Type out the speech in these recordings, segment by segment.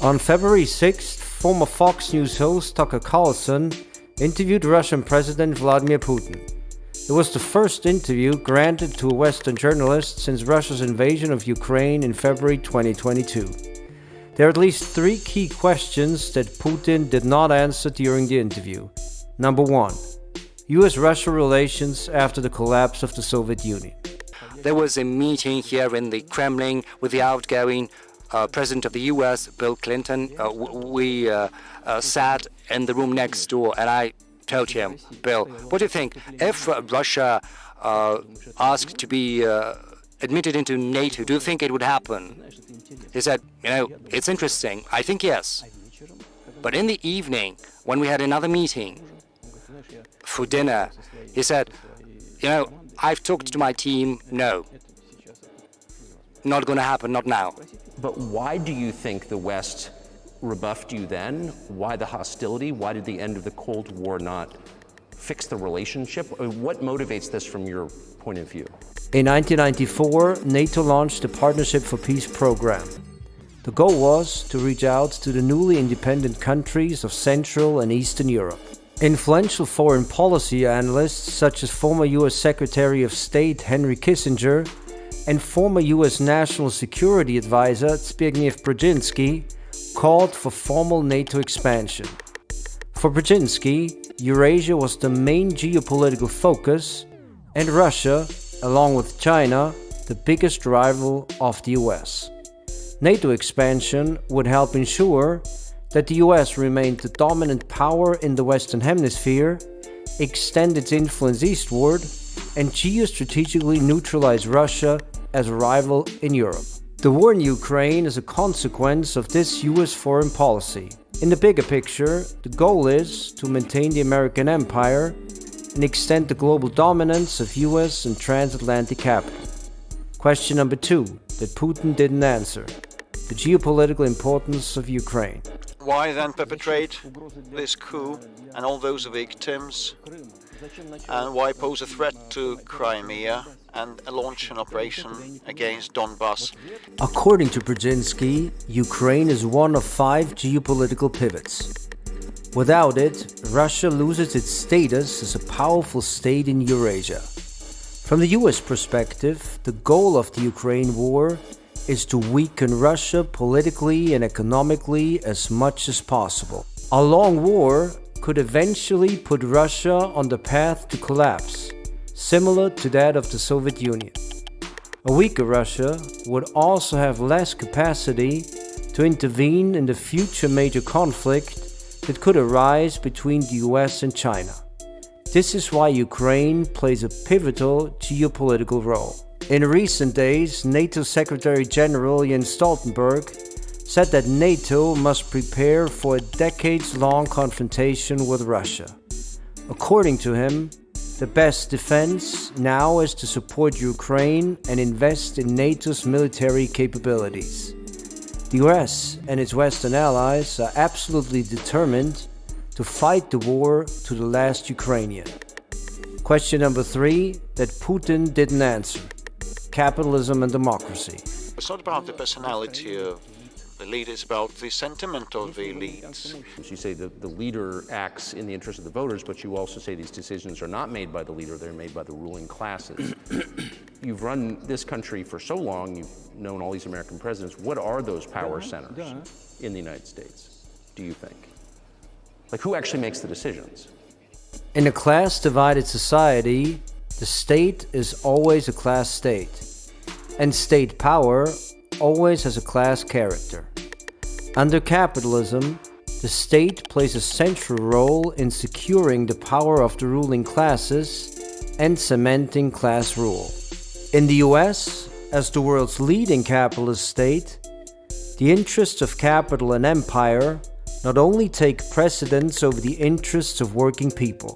On February 6th, former Fox News host Tucker Carlson interviewed Russian President Vladimir Putin. It was the first interview granted to a Western journalist since Russia's invasion of Ukraine in February 2022. There are at least three key questions that Putin did not answer during the interview. Number 1. U.S. Russia relations after the collapse of the Soviet Union. There was a meeting here in the Kremlin with the outgoing President of the U.S., Bill Clinton. We sat in the room next door, and I told him, Bill, what do you think if Russia asked to be admitted into NATO? Do you think it would happen? He said, it's interesting. I think yes. But in the evening, when we had another meeting for dinner, he said, I've talked to my team. No, not going to happen, not now. But why do you think the West rebuffed you then? Why the hostility? Why did the end of the Cold War not fix the relationship? What motivates this from your point of view? In 1994, NATO launched the Partnership for Peace program. The goal was to reach out to the newly independent countries of Central and Eastern Europe. Influential foreign policy analysts such as former U.S. Secretary of State Henry Kissinger and former U.S. National Security Advisor Zbigniew Brzezinski called for formal NATO expansion. For Brzezinski, Eurasia was the main geopolitical focus, and Russia, along with China, the biggest rival of the US. NATO expansion would help ensure that the US remained the dominant power in the Western Hemisphere, extend its influence eastward, and geostrategically neutralize Russia as a rival in Europe. The war in Ukraine is a consequence of this US foreign policy. In the bigger picture, the goal is to maintain the American empire and extend the global dominance of US and transatlantic capital. Question number 2 that Putin didn't answer: the geopolitical importance of Ukraine. Why then perpetrate this coup and all those victims? And why pose a threat to Crimea and launch an operation against Donbass? According to Brzezinski, Ukraine is one of 5 geopolitical pivots. Without it, Russia loses its status as a powerful state in Eurasia. From the US perspective, the goal of the Ukraine war is to weaken Russia politically and economically as much as possible. A long war could eventually put Russia on the path to collapse, similar to that of the Soviet Union. A weaker Russia would also have less capacity to intervene in the future major conflict that could arise between the US and China. This is why Ukraine plays a pivotal geopolitical role. In recent days, NATO Secretary General Jens Stoltenberg said that NATO must prepare for a decades-long confrontation with Russia. According to him, the best defense now is to support Ukraine and invest in NATO's military capabilities. The US and its Western allies are absolutely determined to fight the war to the last Ukrainian. Question number 3 that Putin didn't answer: capitalism and democracy. It's not about the personality of the leader, it's about the sentiment of the elites. You say that the leader acts in the interest of the voters, but you also say these decisions are not made by the leader, they're made by the ruling classes. You've run this country for so long, you've known all these American presidents. What are those power centers in the United States, do you think? Like, who actually makes the decisions? In a class-divided society, the state is always a class state, and state power always has a class character. Under capitalism, the state plays a central role in securing the power of the ruling classes and cementing class rule. In the US, as the world's leading capitalist state, the interests of capital and empire not only take precedence over the interests of working people,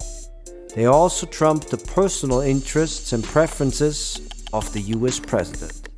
they also trump the personal interests and preferences of the US president.